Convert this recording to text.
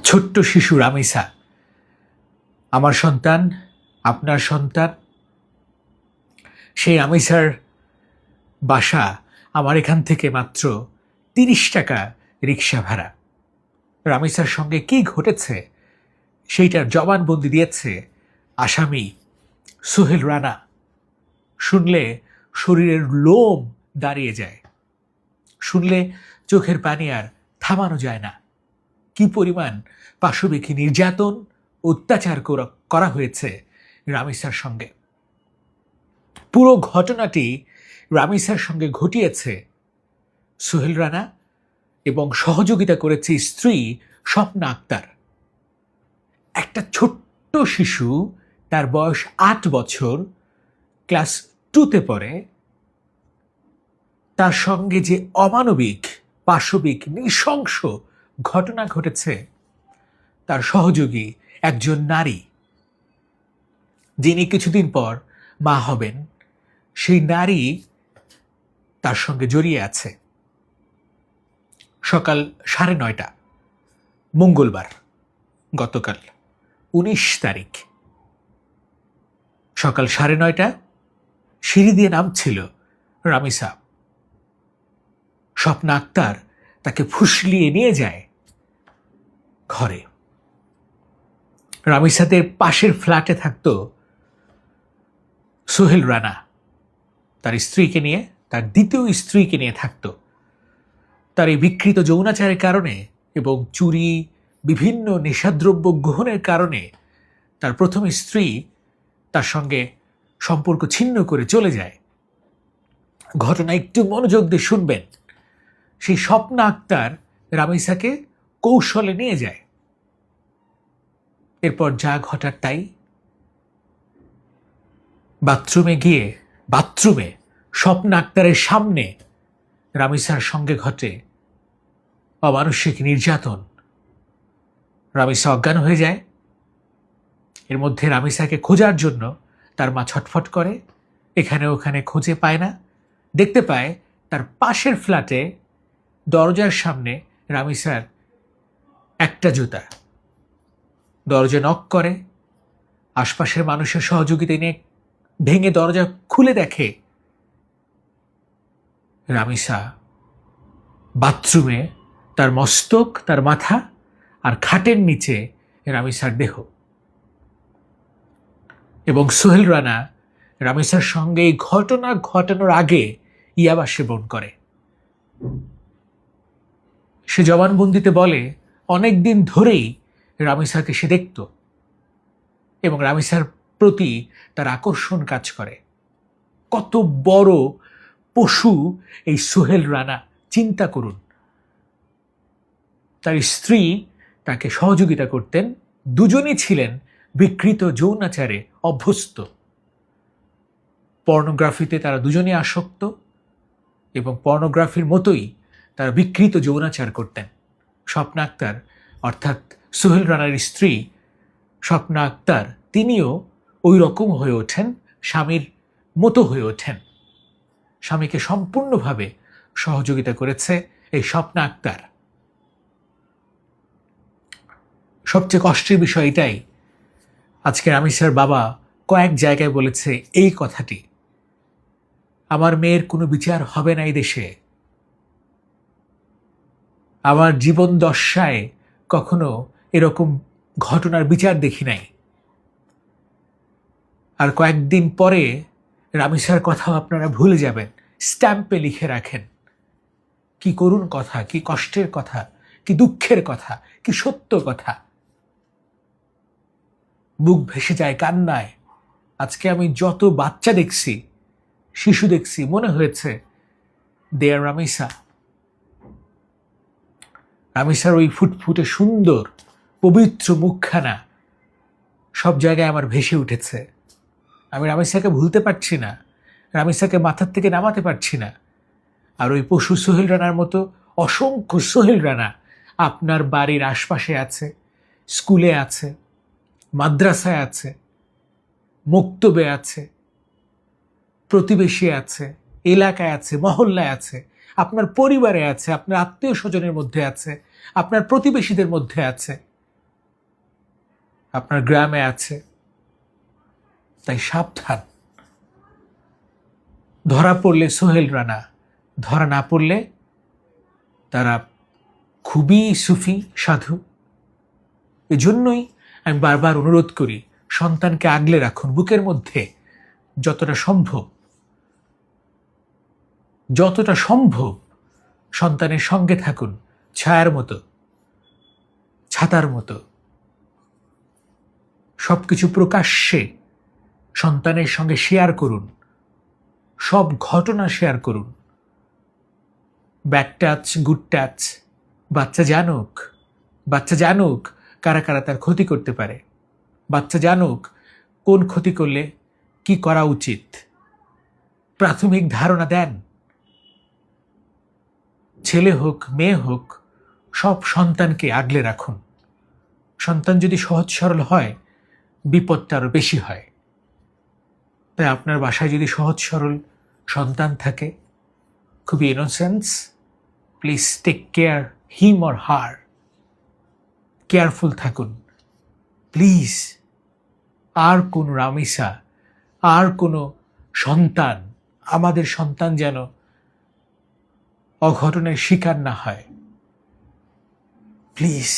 ছোট্ট শিশু রামিসা, আমার সন্তান, আপনার সন্তান। সেই রামিসার বাসা আমার এখান থেকে মাত্র 30 টাকা রিক্সা ভাড়া। রামিসার সঙ্গে কি ঘটেছে সেইটার জবানবন্দি দিয়েছে আসামি সোহেল রানা। শুনলে শরীরের লোম দাঁড়িয়ে যায়, শুনলে চোখের পানি আর থামানো যায় না। কি পরিমাণ পাশবিকী নির্যাতন, অত্যাচার করা হয়েছে রামিসার সঙ্গে। পুরো ঘটনাটি রামিসার সঙ্গে ঘটিয়েছে সোহেল রানা এবং সহযোগিতা করেছে স্ত্রী স্বপ্না আক্তার। একটা ছোট্ট শিশু, তার বয়স 8 বছর, ক্লাস 2তে পড়ে, তার সঙ্গে যে অমানবিক, পাশবিক, নৃশংস ঘটনা ঘটেছে, তার সহযোগী একজন নারী, যিনি কিছুদিন পর মা হবেন, সেই নারী তার সঙ্গে জড়িয়ে আছে। সকাল 9:30 মঙ্গলবার, গতকাল 19 তারিখ, সকাল 9:30 সিঁড়ি দিয়ে নামছিল রামিসা। স্বপ্না আক্তার তাকে ফুসলিয়ে নিয়ে যায় ঘরে। রামিসাদের পাশের ফ্ল্যাটে থাকত সোহেল রানা, তার স্ত্রীকে নিয়ে, তার দ্বিতীয় স্ত্রীকে নিয়ে থাকত। তার এই বিকৃত যৌনাচারের কারণে এবং চুরি, বিভিন্ন নেশাদ্রব্য গ্রহণের কারণে তার প্রথম স্ত্রী তার সঙ্গে সম্পর্ক ছিন্ন করে চলে যায়। ঘটনা একটু মনোযোগ দিয়ে শুনবেন। সেই স্বপ্না আক্তার রামিসাকে কৌশলে নিয়ে যায়। এরপর যা ঘটার তাই। বাথরুমে স্বপ্না আক্তারের সামনে রামিসার সঙ্গে ঘটে অমানসিক নির্যাতন। রামিসা অজ্ঞান হয়ে যায়। এর মধ্যে রামিসাকে খোঁজার জন্য তার মা ছটফট করে, এখানে ওখানে খুঁজে পায় না। দেখতে পায় তার পাশের ফ্ল্যাটে দরজার সামনে রামিসার একটা জুতা। দরজা নক করে, আশপাশের মানুষের সহযোগিতা নিয়ে ভেঙে দরজা খুলে দেখে রামিসা বাথরুমে, তার মস্তক, তার মাথা, আর খাটের নিচে রামিসার দেহ। এবং সোহেল রানা রামিসার সঙ্গে এই ঘটনা ঘটানোর আগে ইয়াবা সেবন করে। সে জবানবন্দিতে বলে অনেক দিন ধরেই রামিসাকে সে দেখত এবং রামিসার প্রতি তার আকর্ষণ কাজ করে। কত বড় পশু এই সোহেল রানা, চিন্তা করুন। তার স্ত্রী তাকে সহযোগিতা করতেন, দুজনই ছিলেন বিকৃত যৌনাচারে অভ্যস্ত। পর্নোগ্রাফিতে তারা দুজনেই আসক্ত এবং পর্নোগ্রাফির মতোই তারা বিকৃত যৌনাচার করতেন। স্বপ্না আক্তার, অর্থাৎ সোহেল রানার স্ত্রী স্বপ্না আক্তার, তিনিও ওই রকম হয়ে ওঠেন, স্বামীর মতো হয়ে ওঠেন। স্বামীকে সম্পূর্ণভাবে সহযোগিতা করেছে এই স্বপ্না আক্তার। সবচেয়ে কষ্টের বিষয় এটাই, আজকে রামিসার বাবা কয়েক জায়গায় বলেছে এই কথাটি, আমার মেয়ের কোনো বিচার হবে না এই দেশে। আমার জীবন দশায় কখনো এরকম ঘটনার বিচার দেখি নাই। আর কয়েকদিন পরে রামিসার কথাও আপনারা ভুলে যাবেন, স্ট্যাম্পে লিখে রাখেন। কি করুণ কথা, কি কষ্টের কথা, কি দুঃখের কথা, কি সত্য কথা। বুক ভেসে যায় কান্নায়। আজকে আমি যত বাচ্চা দেখছি, শিশু দেখছি, মনে হয়েছে দে আর রামিসা। রামিসার ওই ফুটফুটে সুন্দর পবিত্র মুখখানা সব জায়গায় আমার ভেসে উঠেছে। আমি রামিসাকে ভুলতে পারছি না, রামিসাকে মাথার থেকে নামাতে পারছি না। আর ওই পশু সোহেল রানার মতো অসংখ্য সোহেল রানা আপনার বাড়ির আশপাশে আছে, স্কুলে আছে, মাদ্রাসায় আছে, মক্তবে আছে, প্রতিবেশী আছে, এলাকায় আছে, মহল্লায় আছে, আপনার পরিবারে আছে, আপনার আত্মীয় স্বজনের মধ্যে আছে, আপনার প্রতিবেশীদের মধ্যে আছে। আপনার গ্রামে আছে। তাই সাবধান। ধরা পড়লে সোহেল রানা, ধরা না পড়লে তারা খুবই সুফি সাধু। এজন্যই আমি বারবার অনুরোধ করি, সন্তানকে আগলে রাখুন বুকের মধ্যে যতটা সম্ভব, যতটা সম্ভব সন্তানের সঙ্গে থাকুন, ছায়ার মতো, ছাতার মতো। সবকিছু প্রকাশ্যে সন্তানের সঙ্গে শেয়ার করুন, সব ঘটনা শেয়ার করুন। Bad touch, good touch. বাচ্চা জানুক কারা কারা তার ক্ষতি করতে পারে। বাচ্চা জানুক কোন ক্ষতি করলে কি করা উচিত। প্রাথমিক ধারণা দেন। ছেলে হোক মেয়ে হোক, সব সন্তানকে আগলে রাখুন। সন্তান যদি সহজ সরল হয়, বিপদটা আরো বেশি হয়। তাই আপনার বাসায় যদি সহজ সরল সন্তান থাকে, খুবই innocence, please take care him or her. Careful থাকুন প্লিজ। আর কোন রামিসা, আর কোনো সন্তান, আমাদের সন্তান যেন অঘটনের শিকার না হয়, প্লিজ।